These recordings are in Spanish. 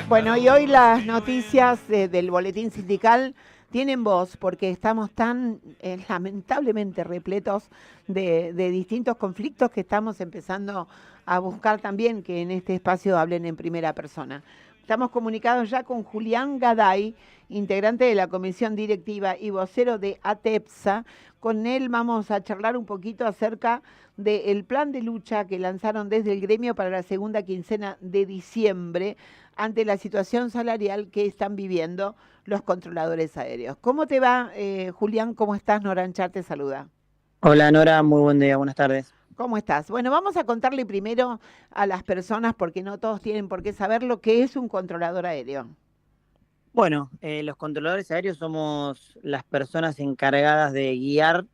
Bueno, y hoy las noticias del boletín sindical tienen voz porque estamos tan lamentablemente repletos de distintos conflictos que estamos empezando a buscar también que en este espacio hablen en primera persona. Estamos comunicados ya con Julián Gaday, integrante de la comisión directiva y vocero de ATEPSA. Con él vamos a charlar un poquito acerca del plan de lucha que lanzaron desde el gremio para la segunda quincena de diciembre ante la situación salarial que están viviendo los controladores aéreos. ¿Cómo te va, Julián? ¿Cómo estás? Nora Anchar te saluda. Hola Nora, muy buen día, buenas tardes. ¿Cómo estás? Bueno, vamos a contarle primero a las personas, porque no todos tienen por qué saber lo que es un controlador aéreo. Bueno, los controladores aéreos somos las personas encargadas de guiar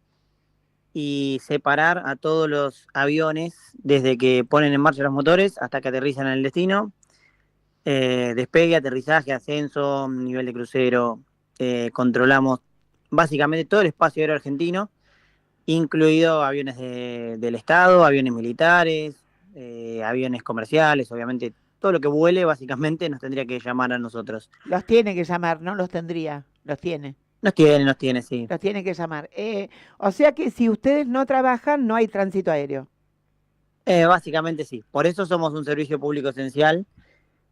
y separar a todos los aviones desde que ponen en marcha los motores hasta que aterrizan en el destino. Despegue, aterrizaje, ascenso, nivel de crucero. Controlamos básicamente todo el espacio aéreo argentino, incluido aviones del Estado, aviones militares, aviones comerciales, obviamente todo lo que vuele básicamente nos tendría que llamar a nosotros. Los tiene que llamar, no los tendría, los tiene. Nos tiene, sí. Los tiene que llamar. O sea que si ustedes no trabajan, no hay tránsito aéreo. Básicamente sí. Por eso somos un servicio público esencial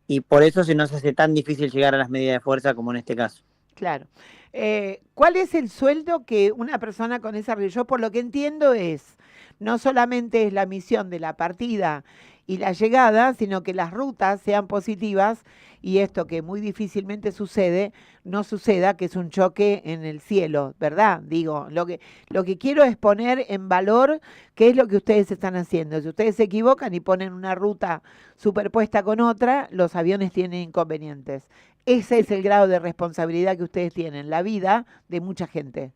y por eso se nos hace tan difícil llegar a las medidas de fuerza como en este caso. Claro. ¿Cuál es el sueldo que una persona con esa... Yo por lo que entiendo es, no solamente es la misión de la partida y la llegada, sino que las rutas sean positivas y esto que muy difícilmente sucede, no suceda, que es un choque en el cielo, ¿verdad? Digo, lo que quiero es poner en valor qué es lo que ustedes están haciendo. Si ustedes se equivocan y ponen una ruta superpuesta con otra, los aviones tienen inconvenientes. Ese es el grado de responsabilidad que ustedes tienen, la vida de mucha gente.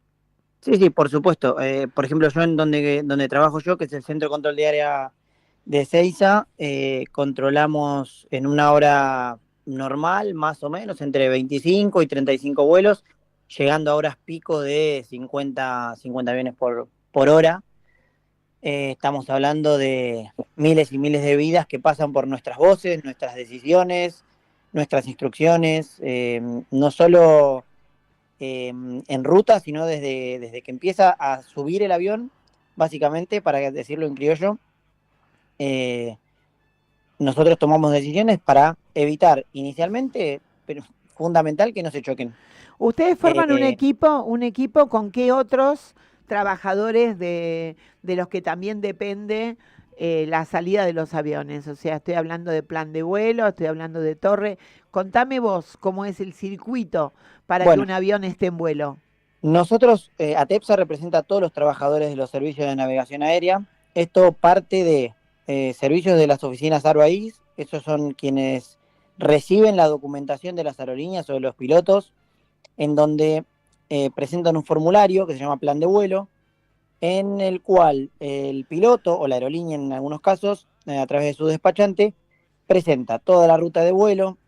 Sí, sí, por supuesto. Por ejemplo, yo en donde trabajo yo, que es el Centro de Control de Área de Ezeiza, controlamos en una hora normal, más o menos, entre 25 y 35 vuelos, llegando a horas pico de 50 aviones por hora. Estamos hablando de miles y miles de vidas que pasan por nuestras voces, nuestras decisiones, nuestras instrucciones, no solo en ruta, sino desde que empieza a subir el avión, básicamente, para decirlo en criollo, eh, nosotros tomamos decisiones para evitar inicialmente, pero fundamental, que no se choquen. Ustedes forman Eh, un equipo con qué otros trabajadores de los que también depende la salida de los aviones. O sea, estoy hablando de plan de vuelo, estoy hablando de torre. Contame vos cómo es el circuito para que bueno, un avión esté en vuelo. nosotros, ATEPSA representa a todos los trabajadores de los servicios de navegación aérea. Esto parte de servicios de las oficinas Aeroaís. Esos son quienes reciben la documentación de las aerolíneas o de los pilotos, en donde presentan un formulario que se llama plan de vuelo, en el cual el piloto o la aerolínea en algunos casos, a través de su despachante, presenta toda la ruta de vuelo,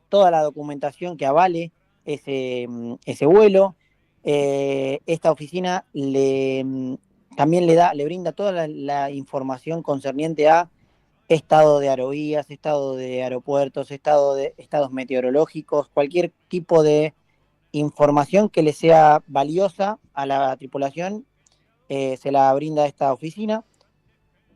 toda la documentación que avale ese vuelo. Esta oficina también le brinda toda la información concerniente a estado de aerovías, estado de aeropuertos, estados meteorológicos, cualquier tipo de información que le sea valiosa a la tripulación, se la brinda esta oficina.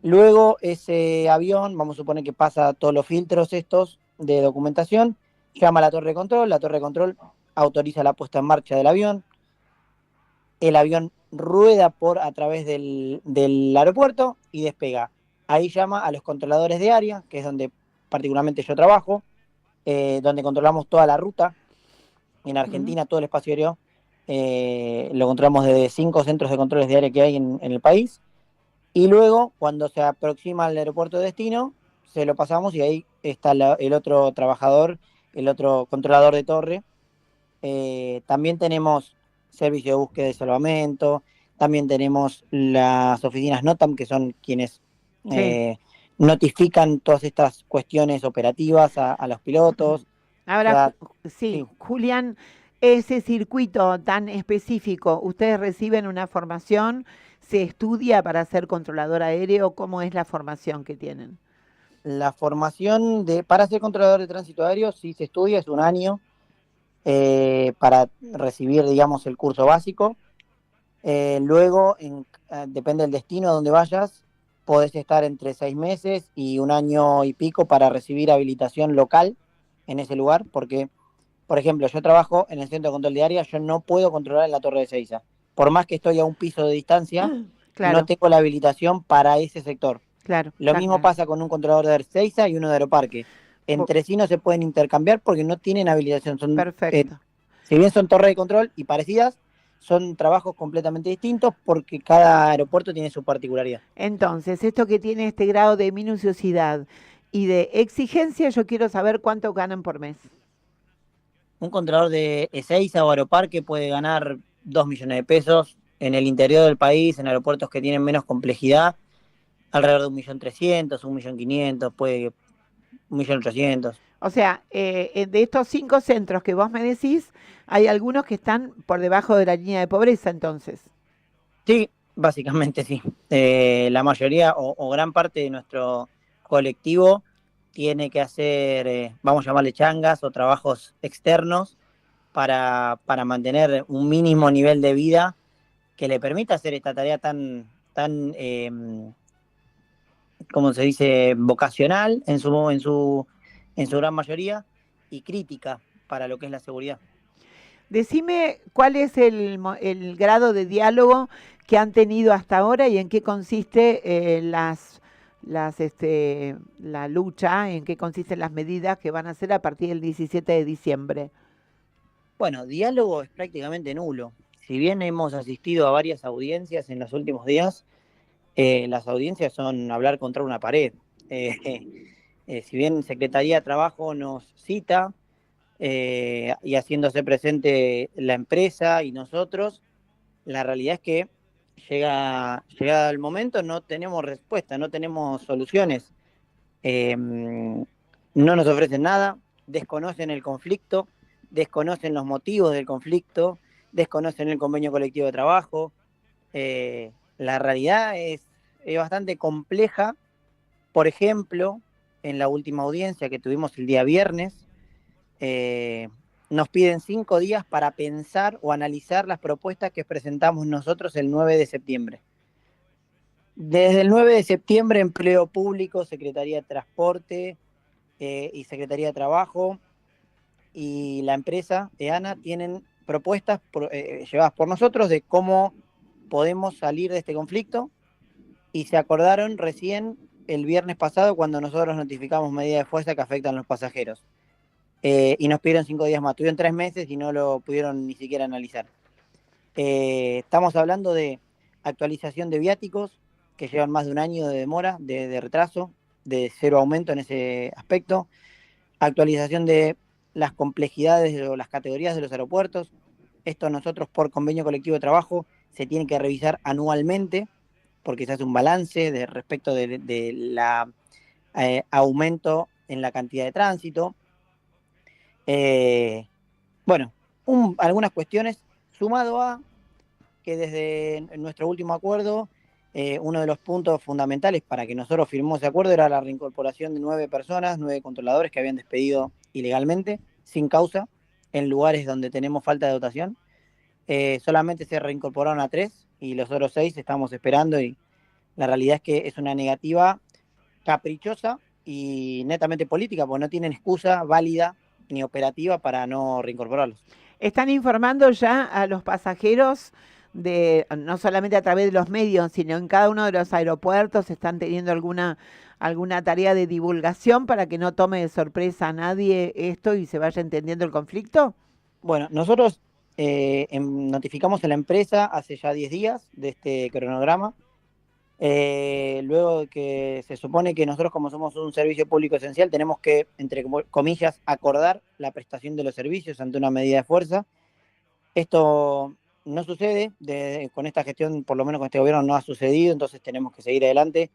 Luego ese avión, vamos a suponer que pasa todos los filtros estos de documentación, llama a la torre de control autoriza la puesta en marcha del avión, el avión rueda a través del aeropuerto y despega. Ahí llama a los controladores de área, que es donde particularmente yo trabajo, donde controlamos toda la ruta. En ¿Mm? Argentina todo el espacio aéreo lo controlamos desde 5 centros de controles de área que hay en el país. Y luego, cuando se aproxima al aeropuerto de destino, se lo pasamos y ahí está el otro trabajador, el otro controlador de torre. También tenemos servicio de búsqueda y salvamento, también tenemos las oficinas NOTAM, que son quienes Sí. eh, notifican todas estas cuestiones operativas a los pilotos. O Ahora, sea, sí, sí. Julián, ese circuito tan específico, ¿ustedes reciben una formación? ¿Se estudia para ser controlador aéreo? ¿Cómo es la formación que tienen? La formación para ser controlador de tránsito aéreo sí se estudia, es un año para recibir, digamos, el curso básico. Luego, depende del destino a donde vayas, podés estar entre 6 meses y un año y pico para recibir habilitación local en ese lugar, porque, por ejemplo, yo trabajo en el centro de control de área, yo no puedo controlar en la Torre de Seiza. Por más que estoy a un piso de distancia, no Claro, tengo la habilitación para ese sector. claro, Lo tal mismo cual. pasa con un controlador de Ezeiza y uno de Aeroparque. Bo- Entre sí no se pueden intercambiar porque no tienen habilitación. Perfecto. Si bien son torres de control y parecidas, son trabajos completamente distintos porque cada aeropuerto tiene su particularidad. Entonces, esto que tiene este grado de minuciosidad y de exigencia, yo quiero saber cuánto ganan por mes. Un controlador de Ezeiza o Aeroparque puede ganar 2 millones de pesos en el interior del país, en aeropuertos que tienen menos complejidad, alrededor de 1.300.000, 1.500.000, puede 1.800.000. O sea, de estos 5 centros que vos me decís, hay algunos que están por debajo de la línea de pobreza, entonces. Sí, básicamente sí. La mayoría o gran parte de nuestro colectivo tiene que hacer, vamos a llamarle changas o trabajos externos para mantener un mínimo nivel de vida que le permita hacer esta tarea tan, ¿cómo se dice?, vocacional en su gran mayoría y crítica para lo que es la seguridad. Decime cuál es el grado de diálogo que han tenido hasta ahora y en qué consiste la lucha, en qué consisten las medidas que van a hacer a partir del 17 de diciembre. Bueno, diálogo es prácticamente nulo. Si bien hemos asistido a varias audiencias en los últimos días, las audiencias son hablar contra una pared. Si bien Secretaría de Trabajo nos cita y haciéndose presente la empresa y nosotros, la realidad es que llegado el momento no tenemos respuesta, no tenemos soluciones. No nos ofrecen nada, desconocen el conflicto, desconocen los motivos del conflicto, desconocen el convenio colectivo de trabajo. La realidad es bastante compleja. Por ejemplo, en la última audiencia que tuvimos el día viernes, eh, nos piden 5 días para pensar o analizar las propuestas que presentamos nosotros el 9 de septiembre. Desde el 9 de septiembre, Empleo Público, Secretaría de Transporte y Secretaría de Trabajo y la empresa EANA tienen propuestas llevadas por nosotros de cómo podemos salir de este conflicto y se acordaron recién el viernes pasado cuando nosotros notificamos medidas de fuerza que afectan a los pasajeros. Y nos pidieron 5 días más. Tuvieron 3 meses y no lo pudieron ni siquiera analizar. Estamos hablando de actualización de viáticos que llevan más de un año de demora, de retraso, de cero aumento en ese aspecto. Actualización de las complejidades o las categorías de los aeropuertos. Esto nosotros por convenio colectivo de trabajo se tiene que revisar anualmente porque se hace un balance respecto de la aumento en la cantidad de tránsito. Eh, bueno, algunas cuestiones sumado a que desde nuestro último acuerdo, uno de los puntos fundamentales para que nosotros firmemos ese acuerdo era la reincorporación de 9 personas, 9 controladores que habían despedido ilegalmente, sin causa, en lugares donde tenemos falta de dotación. Solamente se reincorporaron a 3 y los otros 6 estamos esperando y la realidad es que es una negativa caprichosa y netamente política, porque no tienen excusa válida ni operativa para no reincorporarlos. ¿Están informando ya a los pasajeros no solamente a través de los medios, sino en cada uno de los aeropuertos, están teniendo alguna tarea de divulgación para que no tome de sorpresa a nadie esto y se vaya entendiendo el conflicto? Bueno, nosotros notificamos a la empresa hace ya 10 días de este cronograma. Luego de que se supone que nosotros, como somos un servicio público esencial, tenemos que, entre comillas, acordar la prestación de los servicios ante una medida de fuerza. Esto no sucede, con esta gestión, por lo menos con este gobierno, no ha sucedido, entonces tenemos que seguir adelante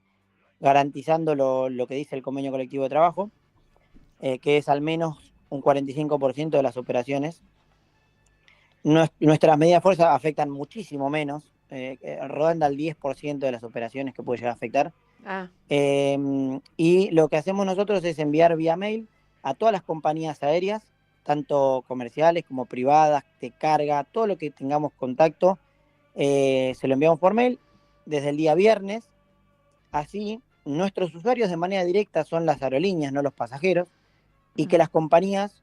garantizando lo que dice el convenio colectivo de trabajo, que es al menos un 45% de las operaciones. Nuestras medidas de fuerza afectan muchísimo menos, ronda al 10% de las operaciones que puede llegar a afectar. Ah, Y lo que hacemos nosotros es enviar vía mail a todas las compañías aéreas, tanto comerciales como privadas, de carga, todo lo que tengamos contacto, se lo enviamos por mail desde el día viernes. Así, nuestros usuarios de manera directa son las aerolíneas, no los pasajeros, y que las compañías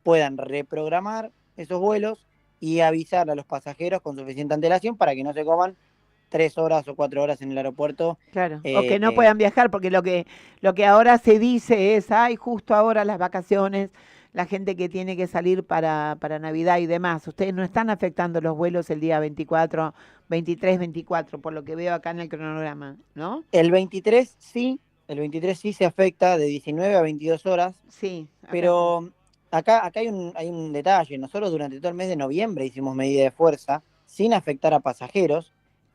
puedan reprogramar esos vuelos y avisar a los pasajeros con suficiente antelación para que no se coman 3 horas o 4 horas en el aeropuerto. claro. O que no puedan viajar, porque lo que ahora se dice es, ay, justo ahora las vacaciones, la gente que tiene que salir para Navidad y demás. Ustedes no están afectando los vuelos el día 24, 23, 24, por lo que veo acá en el cronograma, ¿no? El 23 sí, el 23 sí se afecta de 19 a 22 horas, Sí, acá sí. pero acá hay un detalle. Nosotros durante todo el mes de noviembre hicimos medida de fuerza sin afectar a pasajeros,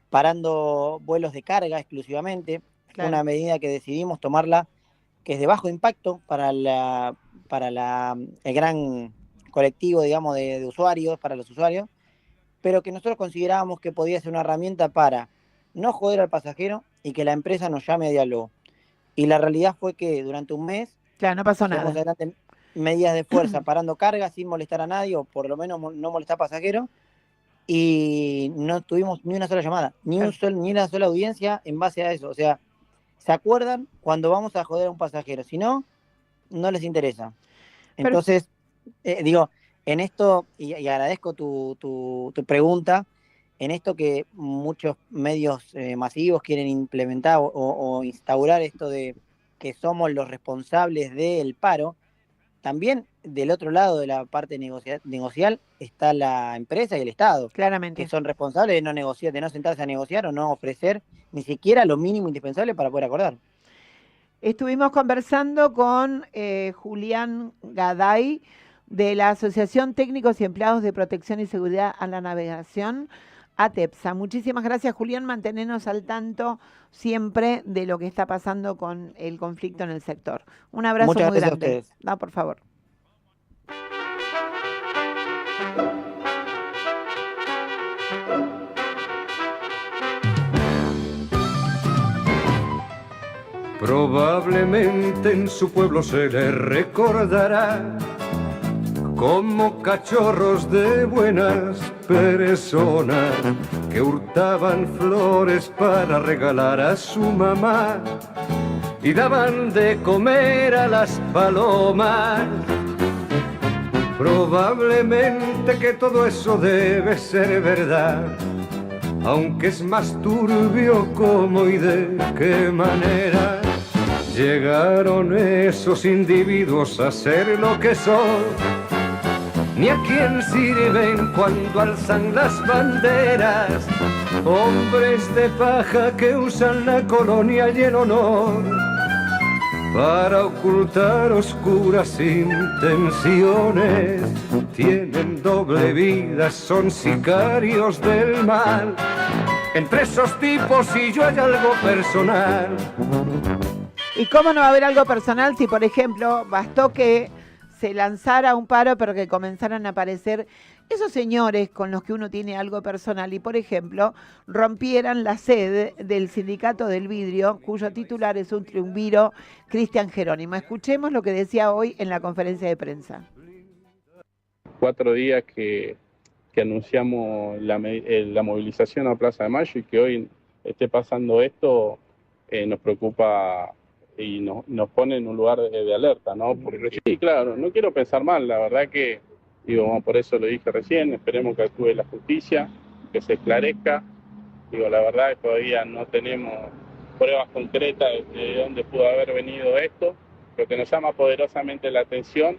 parando vuelos de carga exclusivamente. Fue Claro. una medida que decidimos tomarla, que es de bajo impacto el gran colectivo, digamos, de usuarios, para los usuarios, pero que nosotros considerábamos que podía ser una herramienta para no joder al pasajero y que la empresa nos llame a diálogo. Y la realidad fue que durante un mes Claro, no pasó llevamos nada. adelante medidas de fuerza, parando cargas sin molestar a nadie, o por lo menos no molestar a pasajeros, y no tuvimos ni una sola llamada, Claro. ni una sola audiencia en base a eso. O sea, se acuerdan cuando vamos a joder a un pasajero, si no, no les interesa. Per- Entonces, digo, en esto, y agradezco tu pregunta, en esto que muchos medios masivos quieren implementar o instaurar esto de que somos los responsables del paro, también del otro lado de la parte negocial está la empresa y el Estado, que Claramente. son responsables de no negociar, de no sentarse a negociar o no ofrecer ni siquiera lo mínimo indispensable para poder acordar. Estuvimos conversando con Julián Gaday de la Asociación Técnicos y Empleados de Protección y Seguridad a la Navegación, ATEPSA. Muchísimas gracias, Julián. Mantenernos al tanto siempre de lo que está pasando con el conflicto en el sector. Un abrazo Muchas muy gracias a grande. ustedes. No, por favor. Probablemente en su pueblo se le recordará como cachorros de buenas personas que hurtaban flores para regalar a su mamá y daban de comer a las palomas. Probablemente que todo eso debe ser verdad, aunque es más turbio cómo y de qué manera llegaron esos individuos a ser lo que son, ni a quién sirven cuando alzan las banderas, hombres de paja que usan la colonia y el honor para ocultar oscuras intenciones. Tienen doble vida, son sicarios del mal. Entre esos tipos y yo hay algo personal. ¿Y cómo no va a haber algo personal si, por ejemplo, bastó que se lanzara un paro, pero que comenzaran a aparecer esos señores con los que uno tiene algo personal y, por ejemplo, rompieran la sede del Sindicato del Vidrio, cuyo titular es un triunviro, Cristian Jerónimo? Escuchemos lo que decía hoy en la conferencia de prensa. 4 días que anunciamos la movilización a Plaza de Mayo, y que hoy esté pasando esto nos preocupa y nos pone en un lugar de alerta, ¿no? Porque sí, claro, no quiero pensar mal, la verdad que, digo, por eso lo dije recién, esperemos que actúe la justicia, que se esclarezca. Digo, la verdad que todavía no tenemos pruebas concretas de dónde pudo haber venido esto. Lo que nos llama poderosamente la atención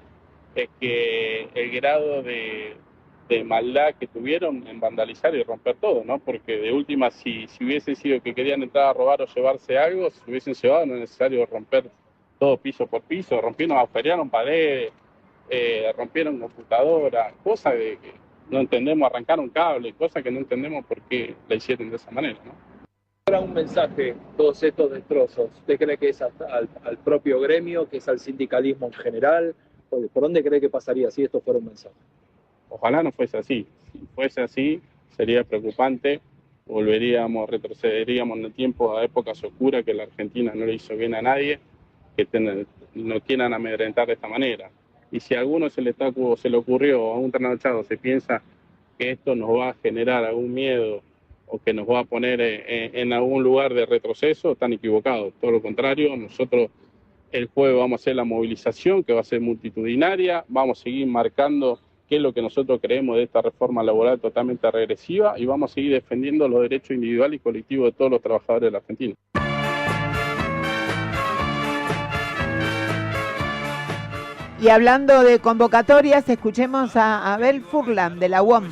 es que el grado de maldad que tuvieron en vandalizar y romper todo, ¿no? Porque de última, si hubiese sido que querían entrar a robar o llevarse algo, si hubiesen llevado, no es necesario romper todo piso por piso, agujerearon paredes, rompieron computadoras, cosas que no entendemos, arrancaron cables, cosas que no entendemos por qué la hicieron de esa manera, ¿no? Ahora un mensaje, todos estos destrozos. ¿Usted cree que es al propio gremio, que es al sindicalismo en general? ¿Por dónde cree que pasaría si esto fuera un mensaje? Ojalá no fuese así. Si fuese así, sería preocupante, retrocederíamos en el tiempo a épocas oscuras que la Argentina no le hizo bien a nadie, que no quieran amedrentar de esta manera. Y si a alguno se le ocurrió, a un trasnochado se piensa que esto nos va a generar algún miedo o que nos va a poner en algún lugar de retroceso, están equivocados. Todo lo contrario, nosotros el jueves vamos a hacer la movilización, que va a ser multitudinaria, vamos a seguir marcando qué es lo que nosotros creemos de esta reforma laboral totalmente regresiva y vamos a seguir defendiendo los derechos individuales y colectivos de todos los trabajadores de la Argentina. Y hablando de convocatorias, escuchemos a Abel Furlan de la UOM.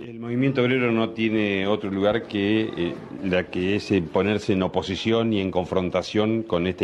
El movimiento obrero no tiene otro lugar que la que es ponerse en oposición y en confrontación con esta